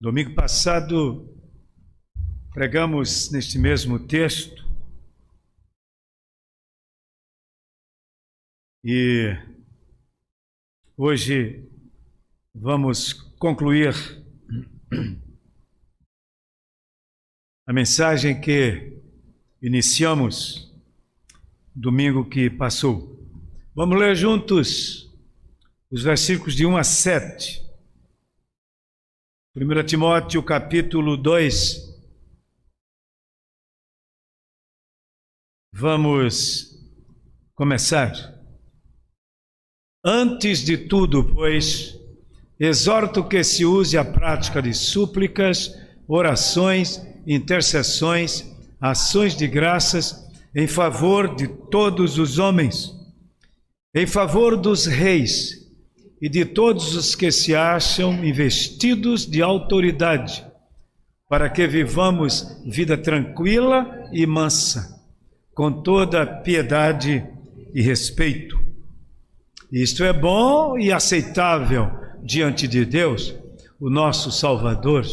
Domingo passado, pregamos neste mesmo texto e hoje vamos concluir a mensagem que iniciamos domingo que passou. Vamos ler juntos os versículos de 1 a 7. 1 Timóteo capítulo 2. Vamos começar. Antes de tudo, pois, exorto que se use a prática de súplicas, orações, intercessões, ações de graças em favor de todos os homens, em favor dos reis e de todos os que se acham investidos de autoridade, para que vivamos vida tranquila e mansa, com toda piedade e respeito. Isto é bom e aceitável diante de Deus, o nosso Salvador,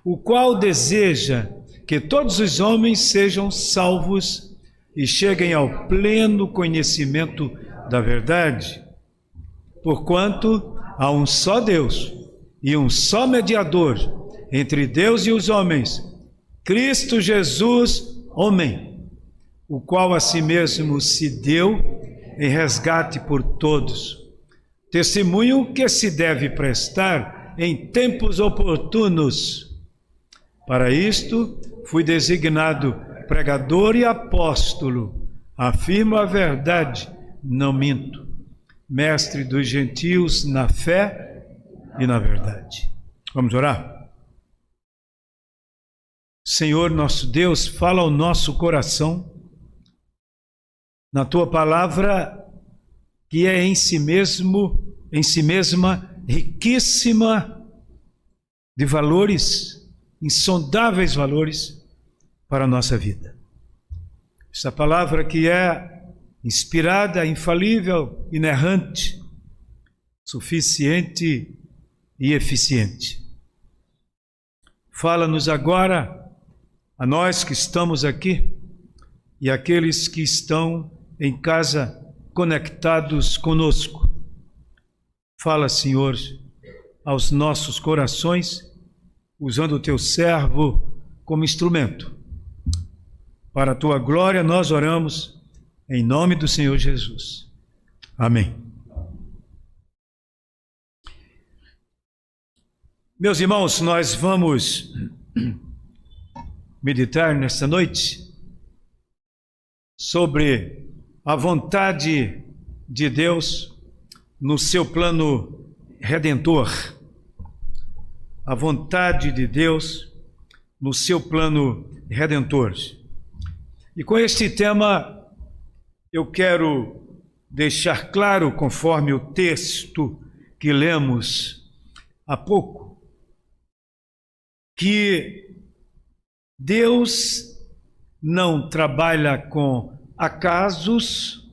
o qual deseja que todos os homens sejam salvos e cheguem ao pleno conhecimento da verdade. Porquanto há um só Deus e um só mediador entre Deus e os homens, Cristo Jesus, homem, o qual a si mesmo se deu em resgate por todos. Testemunho que se deve prestar em tempos oportunos. Para isto fui designado pregador e apóstolo, afirmo a verdade, não minto, mestre dos gentios na fé e na verdade. Vamos orar? Senhor nosso Deus, fala ao nosso coração, na Tua palavra, que é em si mesma, riquíssima de valores, insondáveis valores para a nossa vida. Esta palavra que é inspirada, infalível, inerrante, suficiente e eficiente. Fala-nos agora, a nós que estamos aqui e aqueles que estão em casa conectados conosco. Fala, Senhor, aos nossos corações, usando o Teu servo como instrumento. Para a Tua glória nós oramos, em nome do Senhor Jesus. Amém. Meus irmãos, nós vamos meditar nesta noite sobre a vontade de Deus no seu plano redentor. A vontade de Deus no seu plano redentor. E com este tema eu quero deixar claro, conforme o texto que lemos há pouco, que Deus não trabalha com acasos,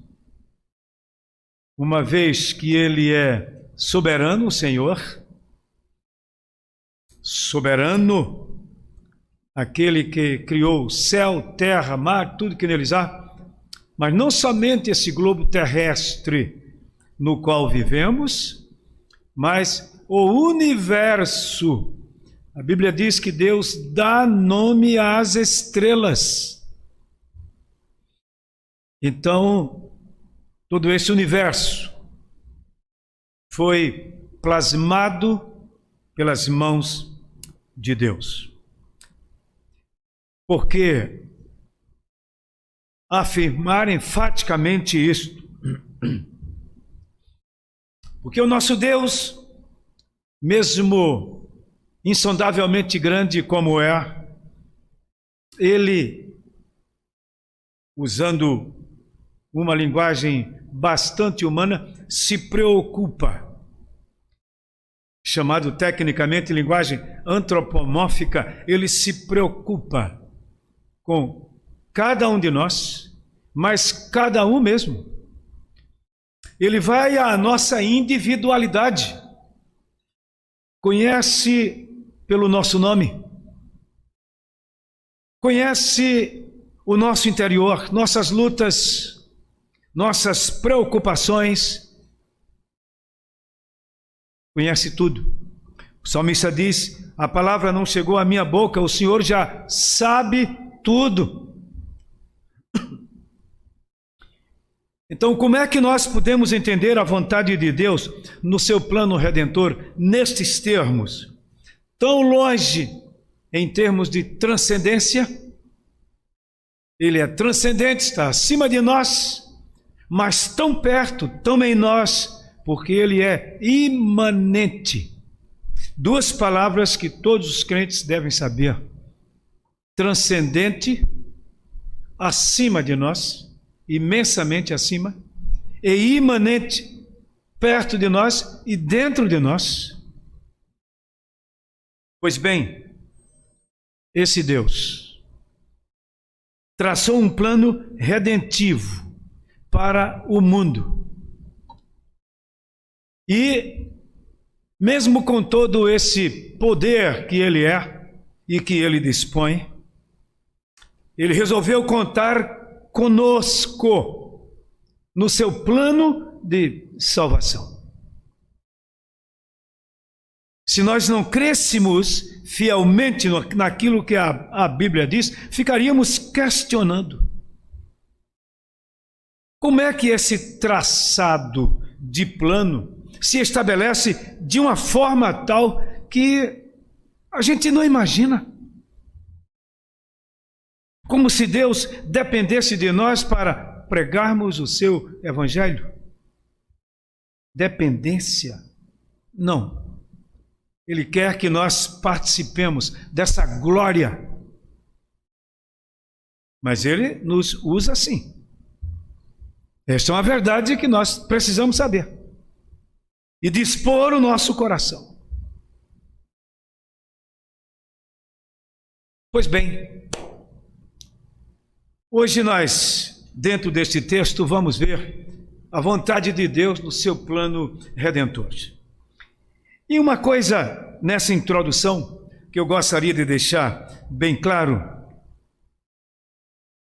uma vez que Ele é soberano, o Senhor, soberano, aquele que criou céu, terra, mar, tudo que neles há, mas não somente esse globo terrestre no qual vivemos, mas o universo. A Bíblia diz que Deus dá nome às estrelas. Então, todo esse universo foi plasmado pelas mãos de Deus. Porque afirmar enfaticamente isto? Porque o nosso Deus, mesmo insondavelmente grande como é, Ele, usando uma linguagem bastante humana, se preocupa, chamado tecnicamente linguagem antropomórfica, Ele se preocupa com cada um de nós, mas cada um mesmo. Ele vai à nossa individualidade. Conhece pelo nosso nome. Conhece o nosso interior, nossas lutas, nossas preocupações. Conhece tudo. O salmista diz: a palavra não chegou à minha boca, o Senhor já sabe tudo. Então, como é que nós podemos entender a vontade de Deus no seu plano redentor nestes termos? Tão longe em termos de transcendência, Ele é transcendente, está acima de nós, mas tão perto, tão em nós, porque Ele é imanente. Duas palavras que todos os crentes devem saber: transcendente, acima de nós, imensamente acima, e imanente, perto de nós e dentro de nós. Pois bem, esse Deus traçou um plano redentivo para o mundo. E, mesmo com todo esse poder que Ele é e que Ele dispõe, Ele resolveu contar conosco no seu plano de salvação. Se nós não crêssemos fielmente naquilo que a Bíblia diz, ficaríamos questionando. Como é que esse traçado de plano se estabelece de uma forma tal que a gente não imagina? Como se Deus dependesse de nós para pregarmos o seu evangelho? Dependência? Não. Ele quer que nós participemos dessa glória. Mas Ele nos usa assim. Esta é uma verdade que nós precisamos saber e dispor o nosso coração. Pois bem, hoje nós, dentro deste texto, vamos ver a vontade de Deus no seu plano redentor. E uma coisa nessa introdução que eu gostaria de deixar bem claro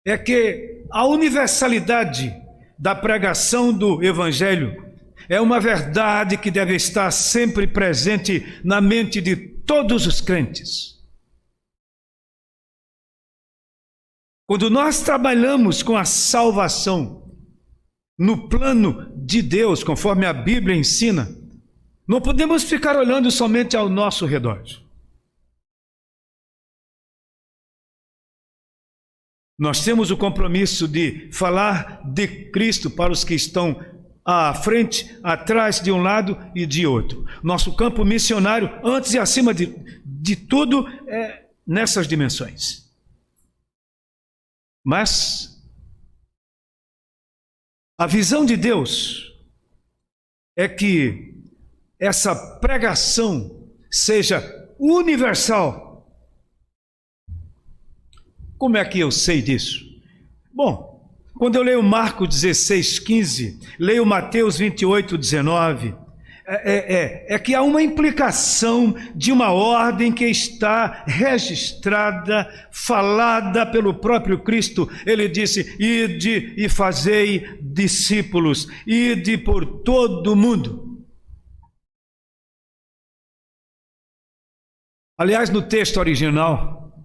é que a universalidade da pregação do Evangelho é uma verdade que deve estar sempre presente na mente de todos os crentes. Quando nós trabalhamos com a salvação no plano de Deus, conforme a Bíblia ensina, não podemos ficar olhando somente ao nosso redor. Nós temos o compromisso de falar de Cristo para os que estão à frente, atrás, de um lado e de outro. Nosso campo missionário, antes e acima de tudo, é nessas dimensões. Mas a visão de Deus é que essa pregação seja universal. Como é que eu sei disso? Bom, quando eu leio Marcos 16:15, leio Mateus 28:19, é que há uma implicação de uma ordem que está registrada, falada pelo próprio Cristo. Ele disse: ide e fazei discípulos, ide por todo o mundo. Aliás, no texto original,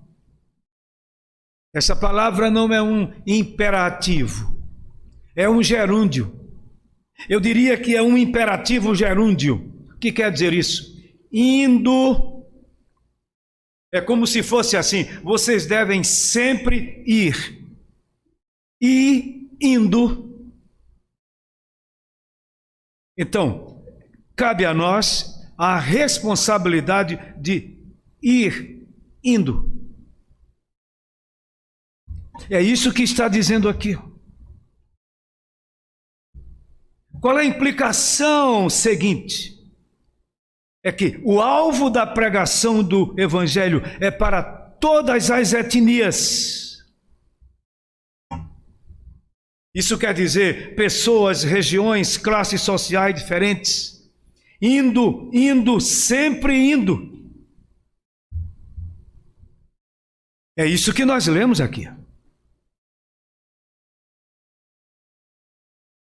essa palavra não é um imperativo, é um gerúndio. Eu diria que é um imperativo gerúndio. O que quer dizer isso? Indo. É como se fosse assim: vocês devem sempre ir. E indo. Então, cabe a nós a responsabilidade de ir indo. É isso que está dizendo aqui. Qual é a implicação seguinte? É que o alvo da pregação do Evangelho é para todas as etnias. Isso quer dizer pessoas, regiões, classes sociais diferentes. Indo, sempre indo. É isso que nós lemos aqui.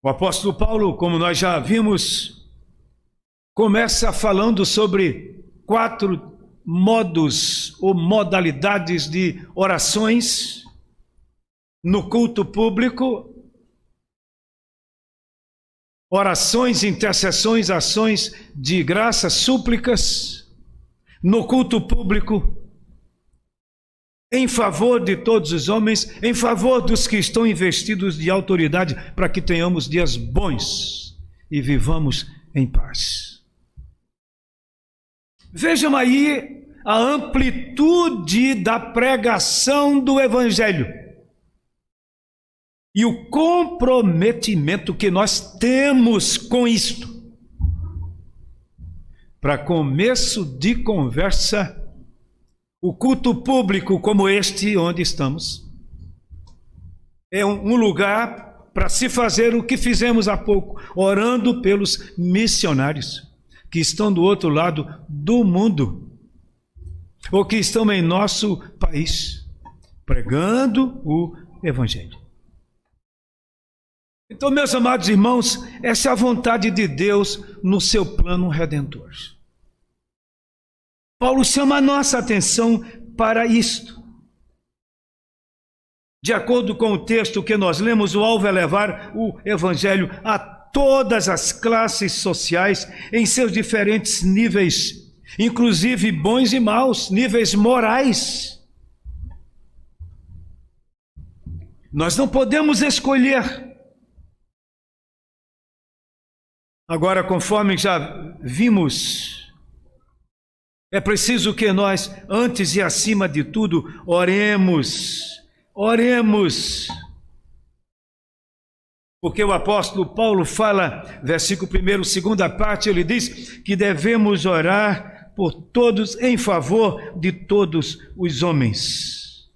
O apóstolo Paulo, como nós já vimos, começa falando sobre 4 modos ou modalidades de orações no culto público: orações, intercessões, ações de graça, súplicas no culto público, em favor de todos os homens, em favor dos que estão investidos de autoridade, para que tenhamos dias bons e vivamos em paz. Vejam aí a amplitude da pregação do Evangelho e o comprometimento que nós temos com isto. Para começo de conversa, o culto público como este onde estamos é um lugar para se fazer o que fizemos há pouco, orando pelos missionários que estão do outro lado do mundo, ou que estão em nosso país, pregando o Evangelho. Então, meus amados irmãos, essa é a vontade de Deus no seu plano redentor. Paulo chama a nossa atenção para isto. De acordo com o texto que nós lemos, o alvo é levar o Evangelho a todas as classes sociais, em seus diferentes níveis, inclusive bons e maus, níveis morais. Nós não podemos escolher. Agora, conforme já vimos, é preciso que nós, antes e acima de tudo, oremos. Porque o apóstolo Paulo fala, versículo 1, segunda parte, ele diz que devemos orar por todos, em favor de todos os homens.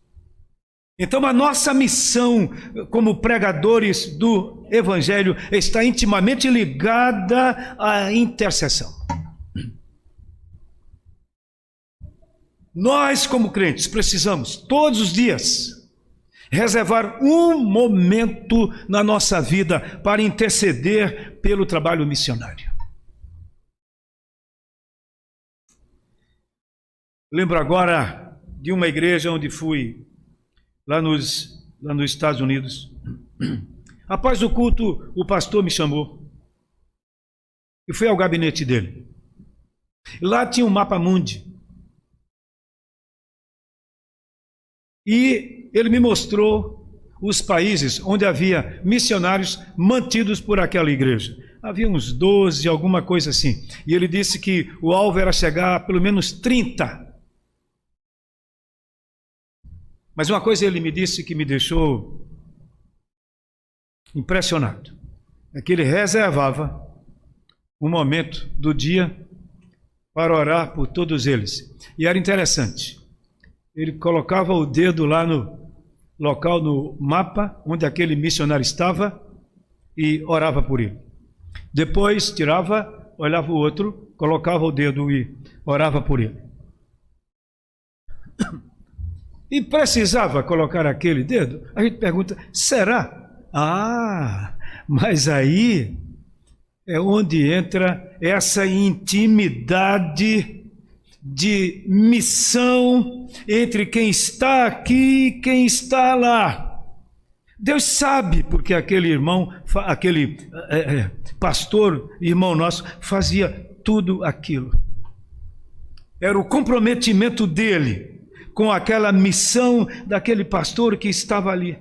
Então a nossa missão como pregadores do Evangelho está intimamente ligada à intercessão. Nós, como crentes, precisamos, todos os dias, reservar um momento na nossa vida para interceder pelo trabalho missionário. Lembro agora de uma igreja onde fui, lá nos Estados Unidos. Após o culto, o pastor me chamou e fui ao gabinete dele. Lá tinha um mapa mundi. E ele me mostrou os países onde havia missionários mantidos por aquela igreja. Havia uns 12, alguma coisa assim. E ele disse que o alvo era chegar a pelo menos 30. Mas uma coisa ele me disse que me deixou impressionado. É que ele reservava um momento do dia para orar por todos eles. E era interessante. Ele colocava o dedo lá no local, no mapa, onde aquele missionário estava e orava por ele. Depois tirava, olhava o outro, colocava o dedo e orava por ele. E precisava colocar aquele dedo? A gente pergunta, será? Mas aí é onde entra essa intimidade de missão entre quem está aqui e quem está lá. Deus sabe porque aquele irmão, aquele pastor, irmão nosso, fazia tudo aquilo. Era o comprometimento dele com aquela missão daquele pastor que estava ali.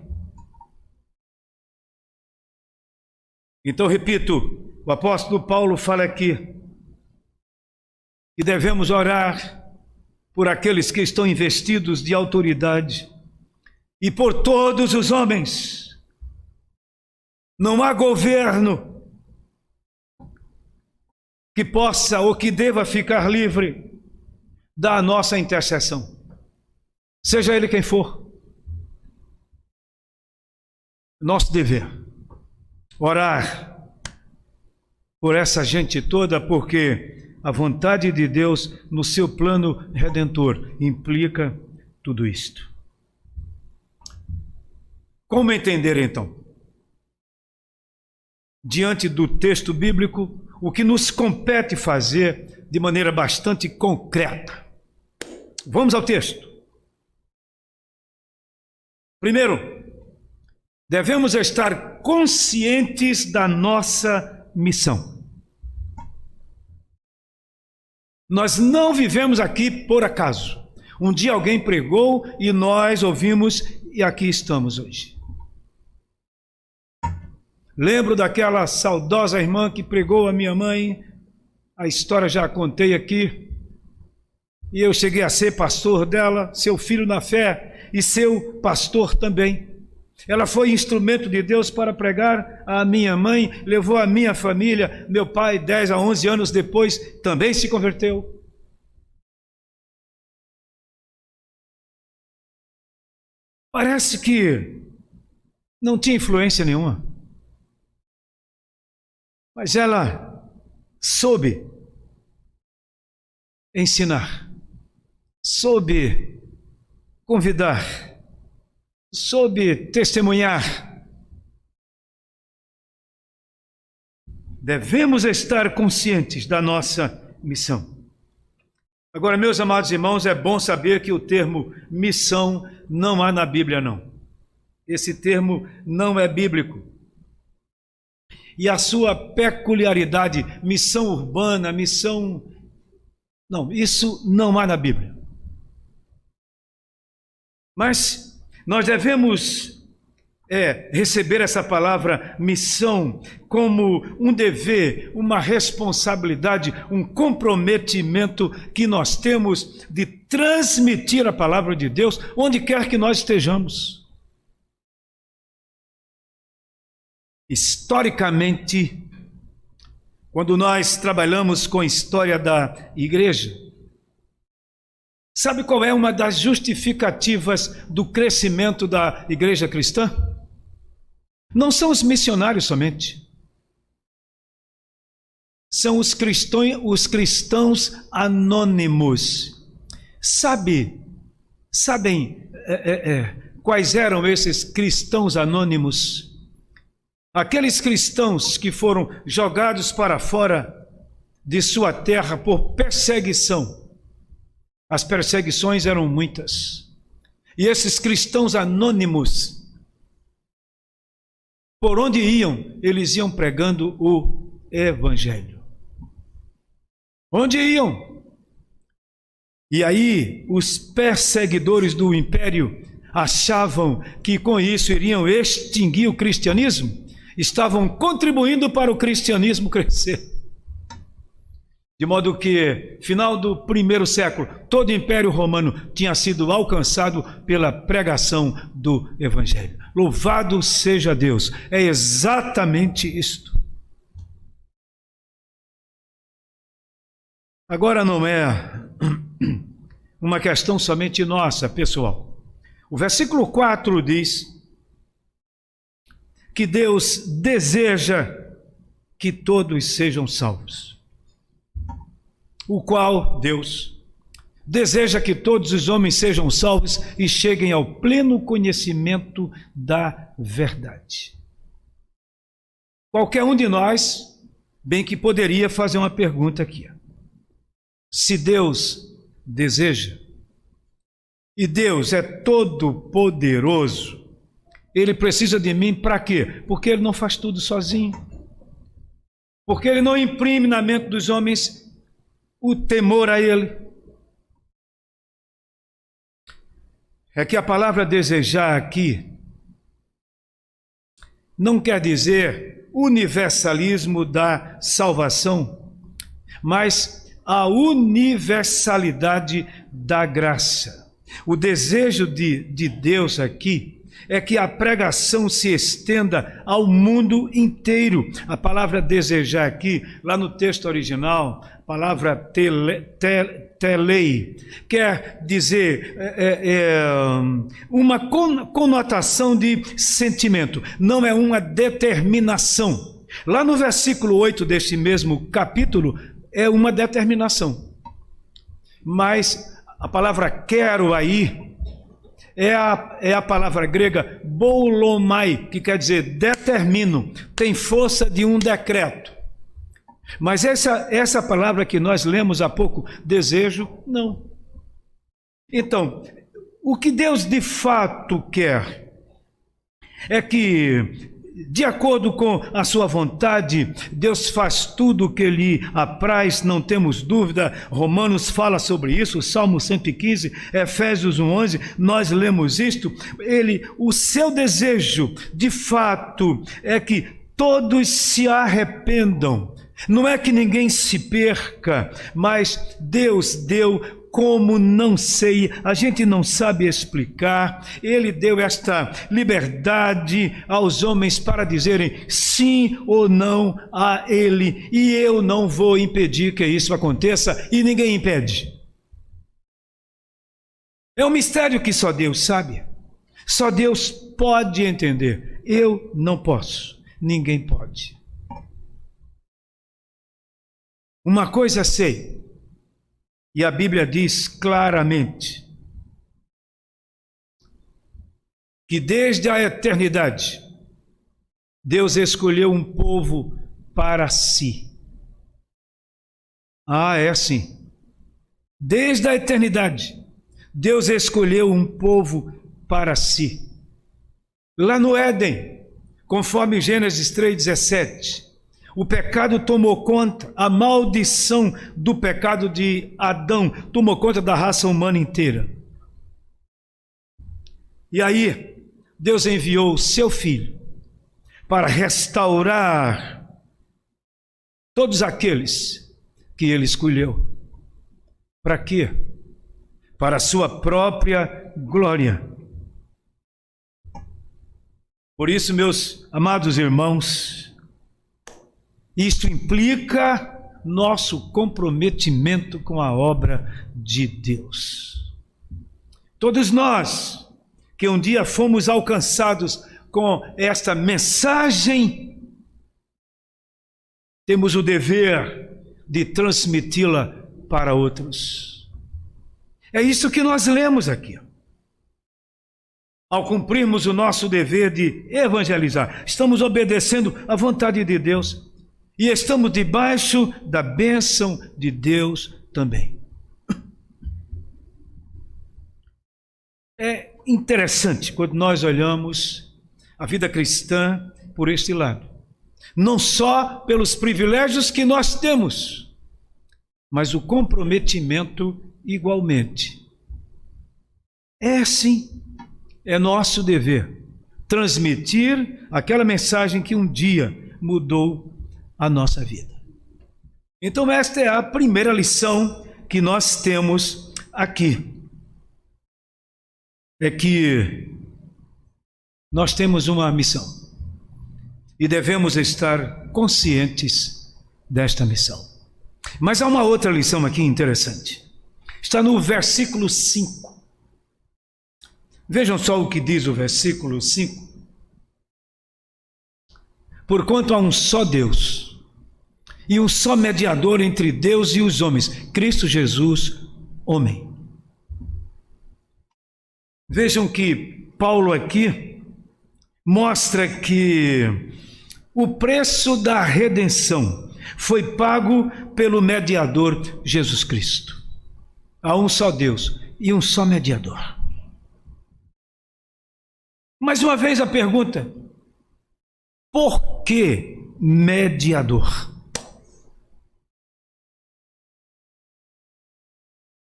Então, repito, o apóstolo Paulo fala aqui que devemos orar por aqueles que estão investidos de autoridade e por todos os homens. Não há governo que possa ou que deva ficar livre da nossa intercessão, seja ele quem for. Nosso dever, orar por essa gente toda, porque a vontade de Deus no seu plano redentor implica tudo isto. Como entender então? Diante do texto bíblico, o que nos compete fazer de maneira bastante concreta. Vamos ao texto. Primeiro, devemos estar conscientes da nossa missão. Nós não vivemos aqui por acaso. Um dia alguém pregou e nós ouvimos e aqui estamos hoje. Lembro daquela saudosa irmã que pregou a minha mãe, a história já contei aqui, e eu cheguei a ser pastor dela, seu filho na fé e seu pastor também. Ela foi instrumento de Deus para pregar a minha mãe, levou a minha família, meu pai 10 a 11 anos depois também se converteu. Parece que não tinha influência nenhuma. Mas ela soube ensinar, soube convidar, soube testemunhar. Devemos estar conscientes da nossa missão. Agora, meus amados irmãos, é bom saber que o termo missão não há na Bíblia, não. Esse termo não é bíblico. E a sua peculiaridade, missão urbana, missão... Não, isso não há na Bíblia. Mas nós devemos receber essa palavra missão como um dever, uma responsabilidade, um comprometimento que nós temos de transmitir a palavra de Deus onde quer que nós estejamos. Historicamente, quando nós trabalhamos com a história da igreja, sabe qual é uma das justificativas do crescimento da igreja cristã? Não são os missionários somente. São os cristãos anônimos. Sabem quais eram esses cristãos anônimos? Aqueles cristãos que foram jogados para fora de sua terra por perseguição. As perseguições eram muitas. E esses cristãos anônimos, por onde iam, eles iam pregando o Evangelho. Onde iam? E aí, os perseguidores do império achavam que com isso iriam extinguir o cristianismo. Estavam contribuindo para o cristianismo crescer. De modo que, final do primeiro século, todo o Império Romano tinha sido alcançado pela pregação do Evangelho. Louvado seja Deus! É exatamente isto. Agora não é uma questão somente nossa, pessoal. O versículo 4 diz que Deus deseja que todos sejam salvos. O qual Deus deseja que todos os homens sejam salvos e cheguem ao pleno conhecimento da verdade. Qualquer um de nós, bem que poderia fazer uma pergunta aqui. Se Deus deseja, e Deus é todo poderoso, Ele precisa de mim para quê? Porque Ele não faz tudo sozinho. Porque Ele não imprime na mente dos homens o temor a Ele. É que a palavra desejar aqui não quer dizer universalismo da salvação, mas a universalidade da graça. O desejo de Deus aqui é que a pregação se estenda ao mundo inteiro. A palavra desejar aqui, lá no texto original, a palavra telei, quer dizer uma conotação de sentimento, não é uma determinação. Lá no versículo 8 deste mesmo capítulo, é uma determinação. Mas a palavra quero aí, é a palavra grega boulomai, que quer dizer determino, tem força de um decreto. Mas essa palavra que nós lemos há pouco, desejo, não. Então, o que Deus de fato quer é que, de acordo com a sua vontade, Deus faz tudo o que lhe apraz, não temos dúvida. Romanos fala sobre isso, Salmo 115, Efésios 1:11, nós lemos isto. O seu desejo, de fato, é que todos se arrependam. Não é que ninguém se perca, mas Deus deu como não sei, a gente não sabe explicar. Ele deu esta liberdade aos homens para dizerem sim ou não a Ele, e eu não vou impedir que isso aconteça, e ninguém impede. É um mistério que só Deus sabe, só Deus pode entender. Eu não posso, ninguém pode. Uma coisa sei, e a Bíblia diz claramente que desde a eternidade Deus escolheu um povo para si. Ah, é assim. Desde a eternidade Deus escolheu um povo para si. Lá no Éden, conforme Gênesis 3:17, o pecado tomou conta, a maldição do pecado de Adão tomou conta da raça humana inteira. E aí, Deus enviou o seu Filho para restaurar todos aqueles que Ele escolheu. Para quê? Para a sua própria glória. Por isso, meus amados irmãos, isto implica nosso comprometimento com a obra de Deus. Todos nós que um dia fomos alcançados com esta mensagem, temos o dever de transmiti-la para outros. É isso que nós lemos aqui. Ao cumprirmos o nosso dever de evangelizar, estamos obedecendo à vontade de Deus. E estamos debaixo da bênção de Deus também. É interessante quando nós olhamos a vida cristã por este lado. Não só pelos privilégios que nós temos, mas o comprometimento igualmente. É sim, é nosso dever transmitir aquela mensagem que um dia mudou a nossa vida. Então esta é a primeira lição que nós temos aqui. É que nós temos uma missão e devemos estar conscientes desta missão. Mas há uma outra lição aqui interessante. Está no versículo 5. Vejam só o que diz o versículo 5. Porquanto há um só Deus, e um só mediador entre Deus e os homens, Cristo Jesus, homem. Vejam que Paulo aqui mostra que o preço da redenção foi pago pelo mediador Jesus Cristo. Há um só Deus e um só mediador. Mais uma vez a pergunta: por que mediador?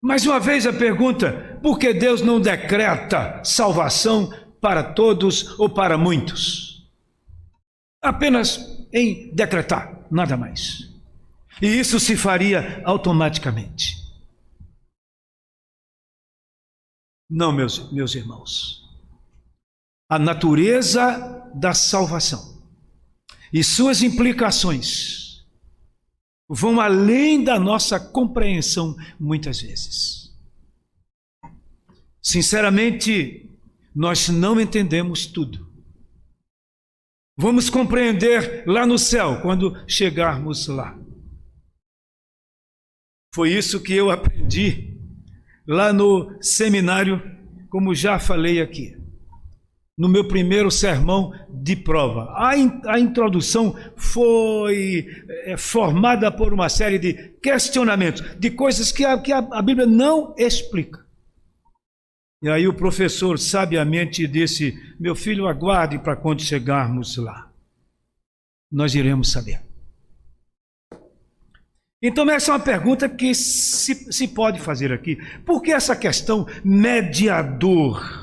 Mais uma vez a pergunta: por que Deus não decreta salvação para todos ou para muitos? Apenas em decretar, nada mais. E isso se faria automaticamente. Não, meus irmãos. A natureza da salvação e suas implicações vão além da nossa compreensão muitas vezes. Sinceramente, nós não entendemos tudo. Vamos compreender lá no céu, quando chegarmos lá. Foi isso que eu aprendi lá no seminário, como já falei aqui. no meu primeiro sermão de prova. A introdução foi formada por uma série de questionamentos, de coisas que a Bíblia não explica. E aí o professor sabiamente disse: meu filho, aguarde para quando chegarmos lá. Nós iremos saber. Então essa é uma pergunta que se pode fazer aqui. Por que essa questão mediador?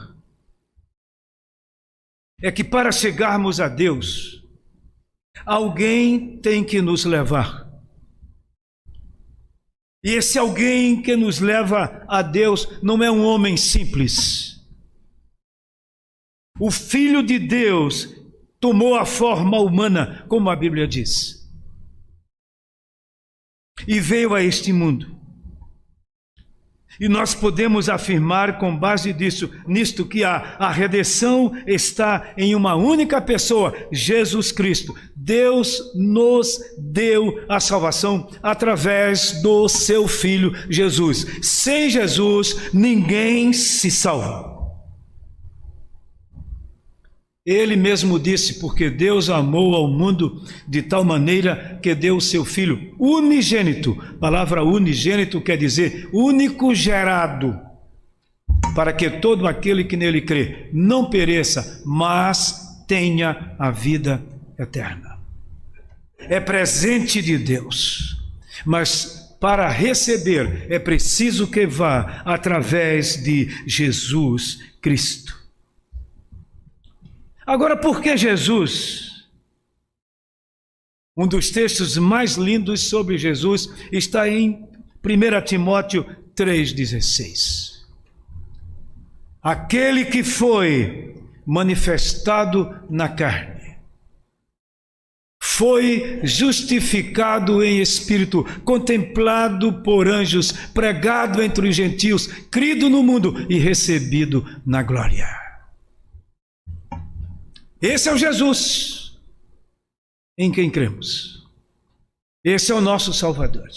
É que para chegarmos a Deus, alguém tem que nos levar. E esse alguém que nos leva a Deus não é um homem simples. O Filho de Deus tomou a forma humana, como a Bíblia diz, e veio a este mundo. E nós podemos afirmar com base nisto que a redenção está em uma única pessoa, Jesus Cristo. Deus nos deu a salvação através do seu Filho Jesus. Sem Jesus, ninguém se salva. Ele mesmo disse: porque Deus amou ao mundo de tal maneira que deu o seu Filho unigênito. A palavra unigênito quer dizer único gerado, para que todo aquele que nele crê não pereça, mas tenha a vida eterna. É presente de Deus, mas para receber é preciso que vá através de Jesus Cristo. Agora, por que Jesus? Um dos textos mais lindos sobre Jesus está em 1 Timóteo 3,16. Aquele que foi manifestado na carne, foi justificado em espírito, contemplado por anjos, pregado entre os gentios, crido no mundo e recebido na glória. Esse é o Jesus em quem cremos. Esse é o nosso Salvador.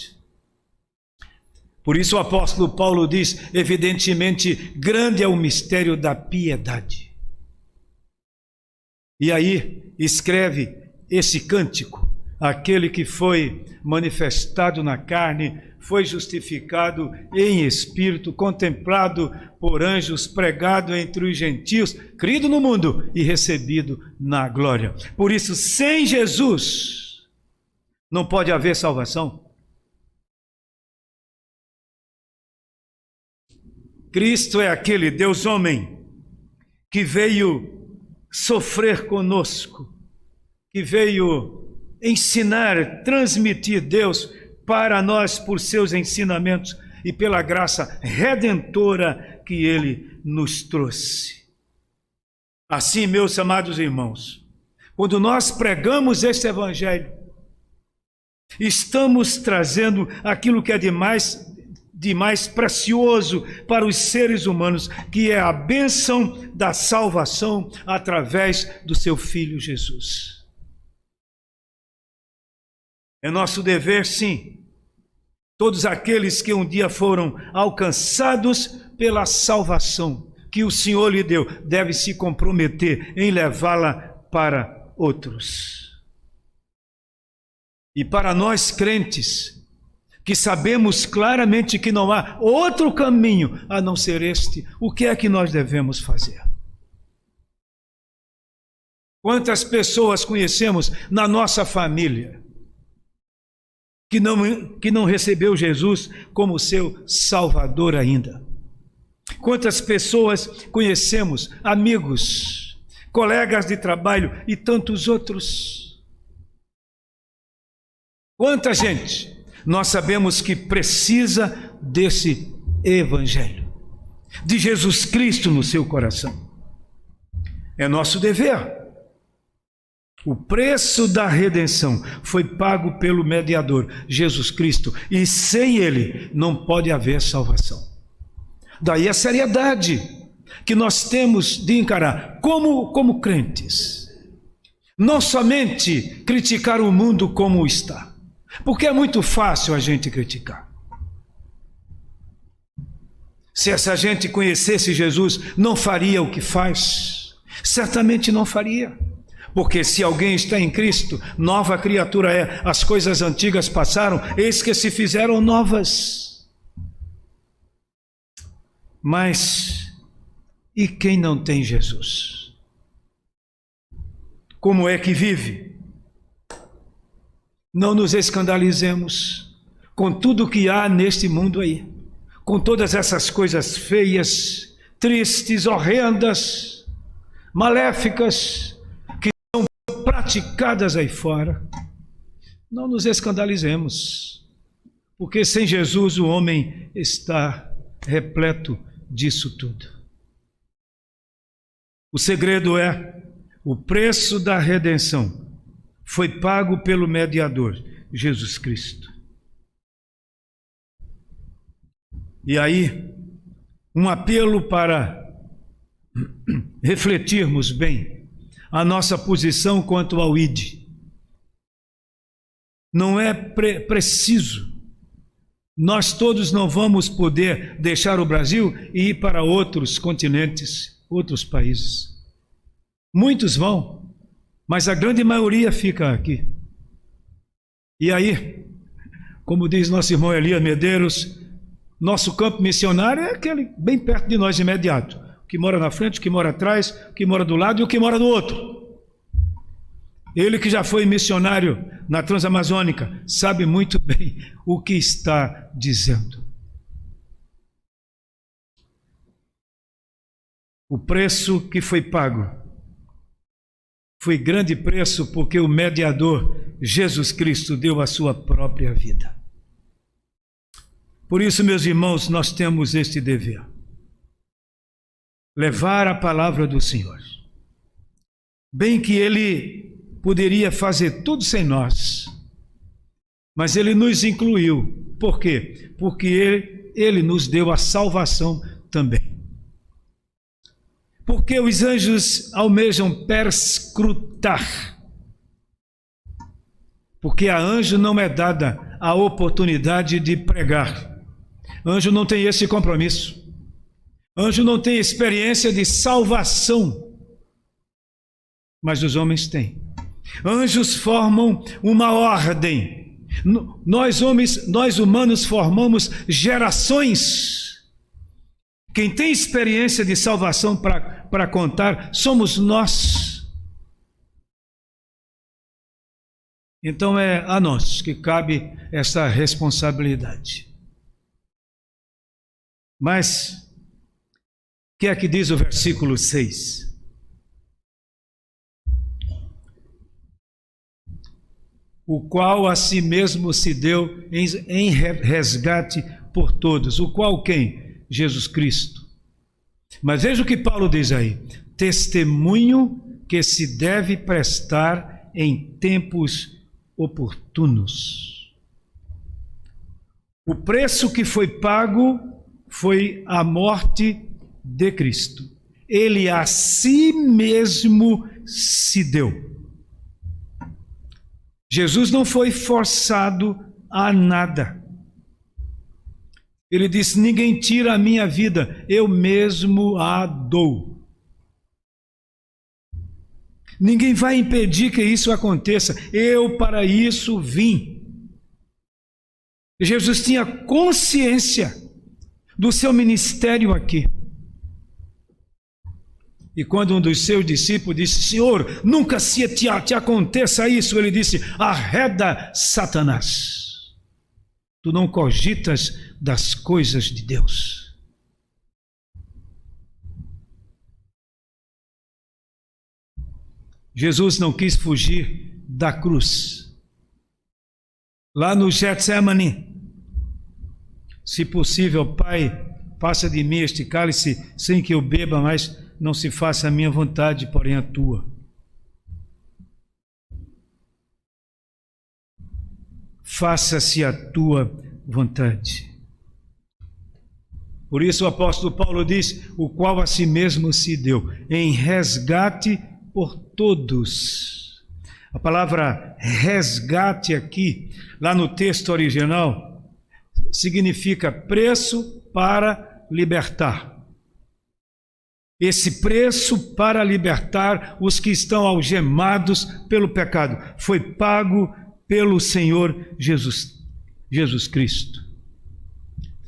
Por isso o apóstolo Paulo diz: evidentemente, grande é o mistério da piedade. E aí escreve esse cântico: aquele que foi manifestado na carne, foi justificado em espírito, contemplado por anjos, pregado entre os gentios, crido no mundo e recebido na glória. Por isso, sem Jesus, não pode haver salvação. Cristo é aquele Deus homem que veio sofrer conosco, que veio ensinar, transmitir Deus para nós por seus ensinamentos e pela graça redentora que Ele nos trouxe. Assim, meus amados irmãos, quando nós pregamos este Evangelho, estamos trazendo aquilo que é de mais precioso para os seres humanos, que é a bênção da salvação através do seu Filho Jesus. É nosso dever, sim. Todos aqueles que um dia foram alcançados pela salvação que o Senhor lhe deu, devem se comprometer em levá-la para outros. E para nós crentes, que sabemos claramente que não há outro caminho a não ser este, o que é que nós devemos fazer? Quantas pessoas conhecemos na nossa família que não recebeu Jesus como seu Salvador ainda? Quantas pessoas conhecemos, amigos, colegas de trabalho e tantos outros? Quanta gente nós sabemos que precisa desse Evangelho, de Jesus Cristo no seu coração? É nosso dever. O preço da redenção foi pago pelo mediador, Jesus Cristo, e sem Ele não pode haver salvação. Daí a seriedade que nós temos de encarar como crentes. Não somente criticar o mundo como está, porque é muito fácil a gente criticar. Se essa gente conhecesse Jesus, não faria o que faz. Certamente não faria. Porque se alguém está em Cristo, nova criatura é. As coisas antigas passaram, eis que se fizeram novas. Mas, e quem não tem Jesus? Como é que vive? Não nos escandalizemos com tudo que há neste mundo aí, com todas essas coisas feias, tristes, horrendas, maléficas, que são praticadas aí fora. Não nos escandalizemos, porque sem Jesus o homem está repleto disso tudo. O segredo é: o preço da redenção foi pago pelo mediador, Jesus Cristo. E aí, um apelo para refletirmos bem a nossa posição quanto ao ID. Não é preciso. Nós todos não vamos poder deixar o Brasil e ir para outros continentes, outros países. Muitos vão, mas a grande maioria fica aqui. E aí, como diz nosso irmão Elias Medeiros, nosso campo missionário é aquele bem perto de nós, imediato. O que mora na frente, o que mora atrás, o que mora do lado e o que mora do outro. Ele que já foi missionário na Transamazônica sabe muito bem o que está dizendo. O preço que foi pago foi grande preço, porque o mediador, Jesus Cristo, deu a sua própria vida. Por isso, meus irmãos, nós temos este dever: levar a palavra do Senhor. Bem que Ele poderia fazer tudo sem nós, mas Ele nos incluiu. Por quê? Porque Ele nos deu a salvação também. Porque os anjos almejam perscrutar. Porque a anjo não é dada a oportunidade de pregar. Anjo não tem esse compromisso. Anjo não tem experiência de salvação. Mas os homens têm. Anjos formam uma ordem. Nós homens, nós humanos formamos gerações. Quem tem experiência de salvação para contar somos nós. Então é a nós que cabe essa responsabilidade. Mas, o que é que diz o versículo 6? O qual a si mesmo se deu em resgate por todos. O qual quem? Jesus Cristo. Mas veja o que Paulo diz aí: testemunho que se deve prestar em tempos oportunos. O preço que foi pago foi a morte de Cristo. Ele a si mesmo se deu. Jesus não foi forçado a nada. Ele disse: ninguém tira a minha vida, eu mesmo a dou. Ninguém vai impedir que isso aconteça, eu para isso vim. Jesus tinha consciência do seu ministério aqui. E quando um dos seus discípulos disse: Senhor, nunca se te aconteça isso, ele disse: arreda Satanás, tu não cogitas das coisas de Deus. Jesus não quis fugir da cruz. Lá no Getsemane, se possível, Pai, passa de mim este cálice sem que eu beba, mas não se faça a minha vontade, porém a tua. Faça-se a tua vontade. Por isso o apóstolo Paulo diz: o qual a si mesmo se deu, em resgate por todos. A palavra resgate aqui, lá no texto original, significa preço para libertar. Esse preço para libertar os que estão algemados pelo pecado foi pago pelo Senhor Jesus Cristo.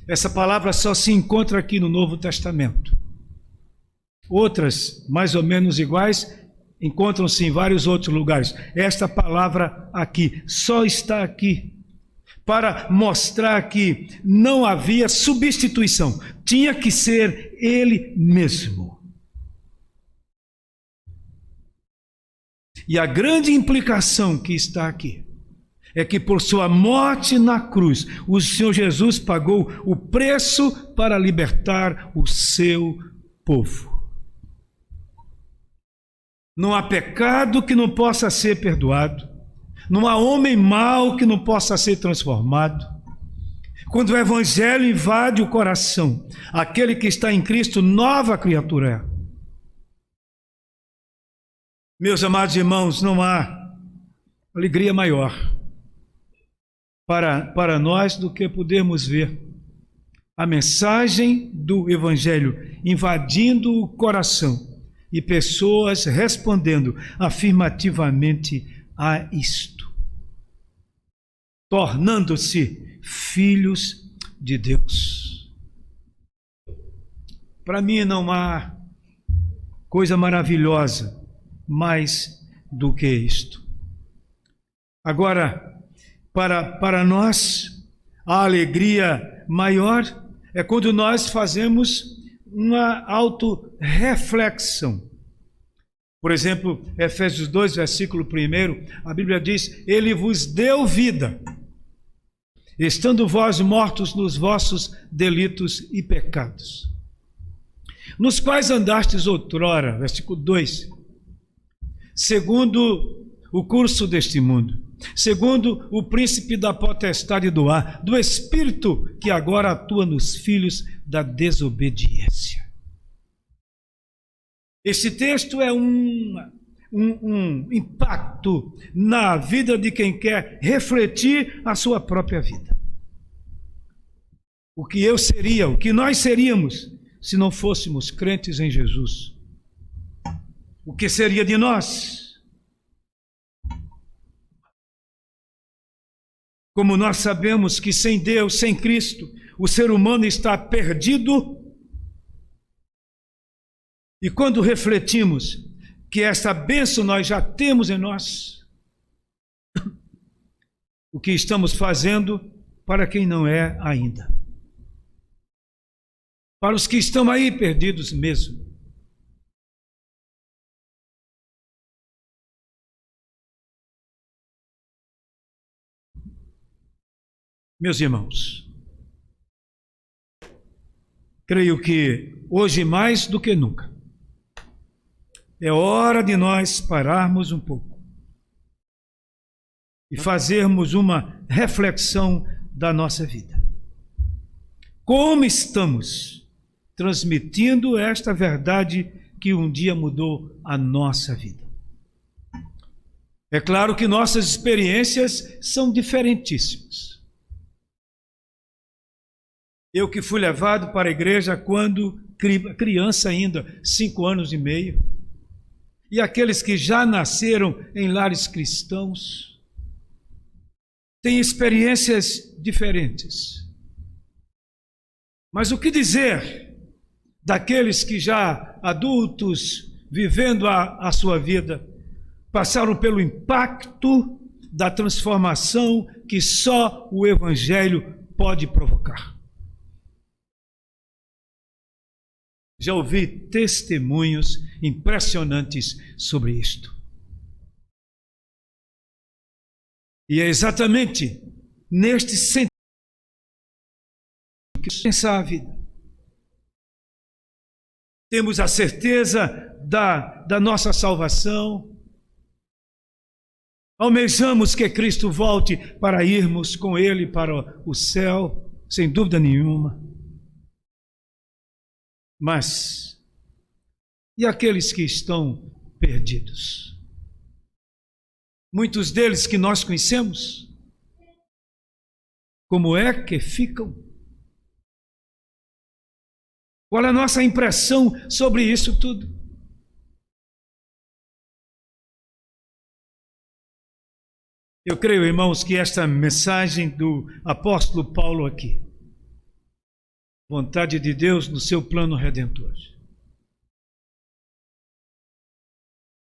Essa palavra só se encontra aqui no Novo Testamento. Outras, mais ou menos iguais, encontram-se em vários outros lugares. Esta palavra aqui, só está aqui, para mostrar que não havia substituição. Tinha que ser Ele mesmo. E a grande implicação que está aqui é que por sua morte na cruz, o Senhor Jesus pagou o preço para libertar o seu povo. Não há pecado que não possa ser perdoado. Não há homem mau que não possa ser transformado. Quando o Evangelho invade o coração, aquele que está em Cristo, nova criatura é. Meus amados irmãos, não há alegria maior para nós do que podermos ver a mensagem do Evangelho invadindo o coração e pessoas respondendo afirmativamente a isto, tornando-se filhos de Deus. Para mim não há coisa maravilhosa mais do que isto. Agora, para nós, a alegria maior é quando nós fazemos uma autorreflexão. Por exemplo, Efésios 2, versículo 1, a Bíblia diz: Ele vos deu vida, estando vós mortos nos vossos delitos e pecados, nos quais andastes outrora, versículo 2, segundo o curso deste mundo, segundo o príncipe da potestade do ar, do espírito que agora atua nos filhos da desobediência. Esse texto é um impacto na vida de quem quer refletir a sua própria vida. O que eu seria, o que nós seríamos se não fôssemos crentes em Jesus. O que seria de nós? Como nós sabemos que sem Deus, sem Cristo, o ser humano está perdido. E quando refletimos que essa bênção nós já temos em nós, o que estamos fazendo para quem não é ainda? Para os que estão aí perdidos mesmo. Meus irmãos, creio que hoje mais do que nunca é hora de nós pararmos um pouco e fazermos uma reflexão da nossa vida. Como estamos transmitindo esta verdade que um dia mudou a nossa vida? É claro que nossas experiências são diferentíssimas. Eu que fui levado para a igreja quando criança ainda, 5 anos e meio, e aqueles que já nasceram em lares cristãos, têm experiências diferentes. Mas o que dizer daqueles que já adultos, vivendo a sua vida, passaram pelo impacto da transformação que só o Evangelho pode provocar? Já ouvi testemunhos impressionantes sobre isto. E é exatamente neste sentido que pensar a vida. Temos a certeza da nossa salvação. Almejamos que Cristo volte para irmos com Ele para o céu, sem dúvida nenhuma. Mas, e aqueles que estão perdidos? Muitos deles que nós conhecemos, como é que ficam? Qual é a nossa impressão sobre isso tudo? Eu creio, irmãos, que esta mensagem do apóstolo Paulo aqui, vontade de Deus no seu plano redentor,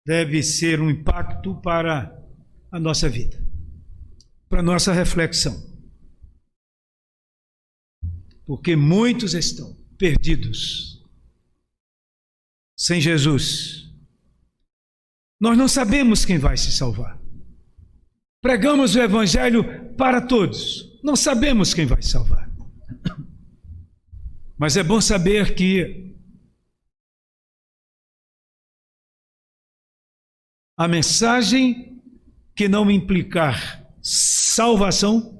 deve ser um impacto para a nossa vida, para a nossa reflexão. Porque muitos estão perdidos, sem Jesus. Nós não sabemos quem vai se salvar. Pregamos o Evangelho para todos, não sabemos quem vai salvar. Mas é bom saber que a mensagem que não implicar salvação,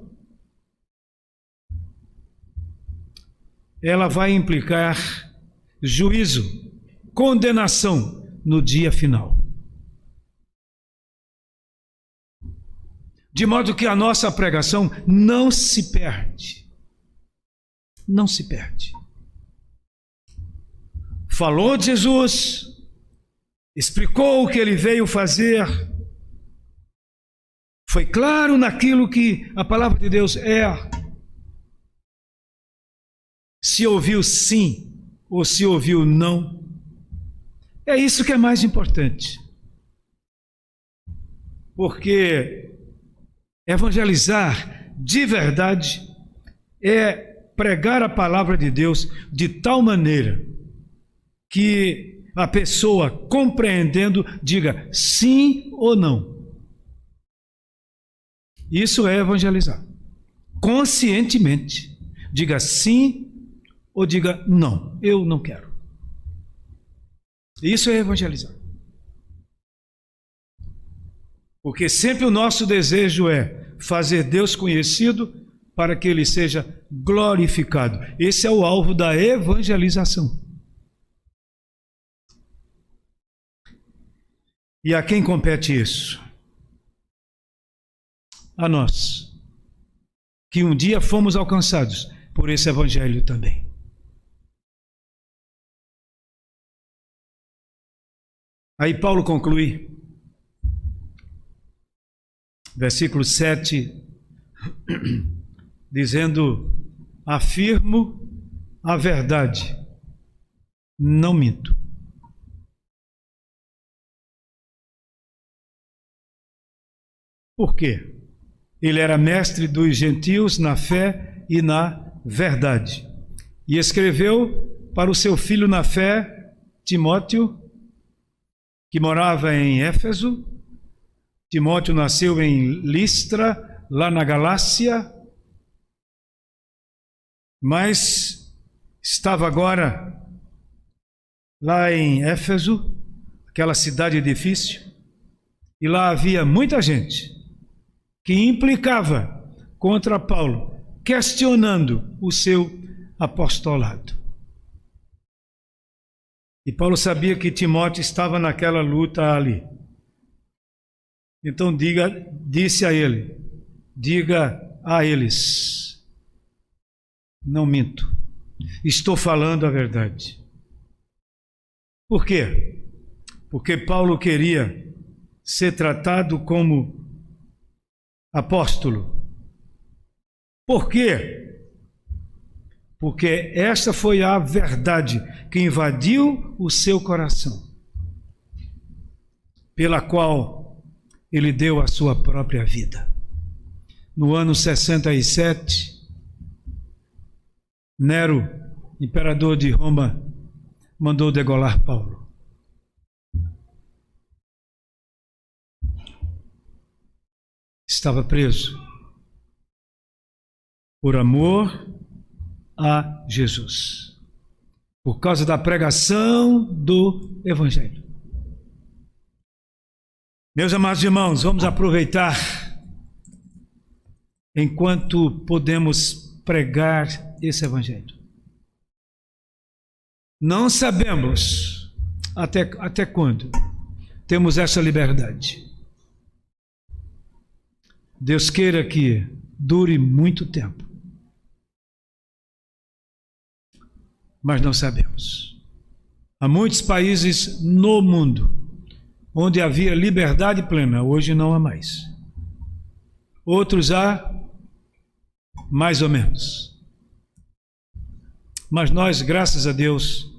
ela vai implicar juízo, condenação no dia final. De modo que a nossa pregação não se perde. Não se perde. Falou de Jesus, explicou o que ele veio fazer, foi claro naquilo que a palavra de Deus é. Se ouviu sim ou se ouviu não, é isso que é mais importante. Porque evangelizar de verdade é pregar a palavra de Deus de tal maneira que a pessoa, compreendendo, diga sim ou não. Isso é evangelizar. Conscientemente. Diga sim ou diga não. Eu não quero. Isso é evangelizar. Porque sempre o nosso desejo é fazer Deus conhecido para que Ele seja glorificado. Esse é o alvo da evangelização. E a quem compete isso? A nós, que um dia fomos alcançados por esse evangelho também. Aí Paulo conclui, versículo 7, dizendo: afirmo a verdade, não minto. Por quê? Ele era mestre dos gentios na fé e na verdade. E escreveu para o seu filho na fé, Timóteo, que morava em Éfeso. Timóteo nasceu em Listra, lá na Galácia, mas estava agora lá em Éfeso, aquela cidade difícil, e lá havia muita gente que implicava contra Paulo, questionando o seu apostolado. E Paulo sabia que Timóteo estava naquela luta ali. Então disse a ele, diga a eles, não minto, estou falando a verdade. Por quê? Porque Paulo queria ser tratado como apóstolo. Por quê? Porque esta foi a verdade que invadiu o seu coração, pela qual ele deu a sua própria vida. No ano 67, Nero, imperador de Roma, mandou degolar Paulo. Estava preso por amor a Jesus, por causa da pregação do Evangelho. Meus amados irmãos, vamos aproveitar enquanto podemos pregar esse Evangelho. Não sabemos até quando temos essa liberdade. Deus queira que dure muito tempo. mas não sabemos. Há muitos países no mundo onde havia liberdade plena, hoje não há mais. Outros há mais ou menos. Mas nós, graças a Deus,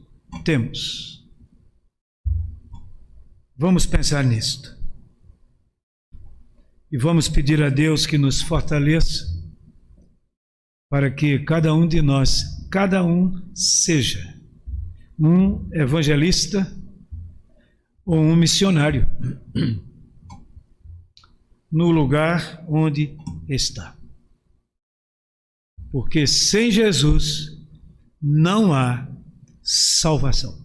temos. Vamos pensar nisto. E vamos pedir a Deus que nos fortaleça para que cada um de nós, cada um seja um evangelista ou um missionário no lugar onde está. Porque sem Jesus não há salvação.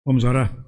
Vamos orar?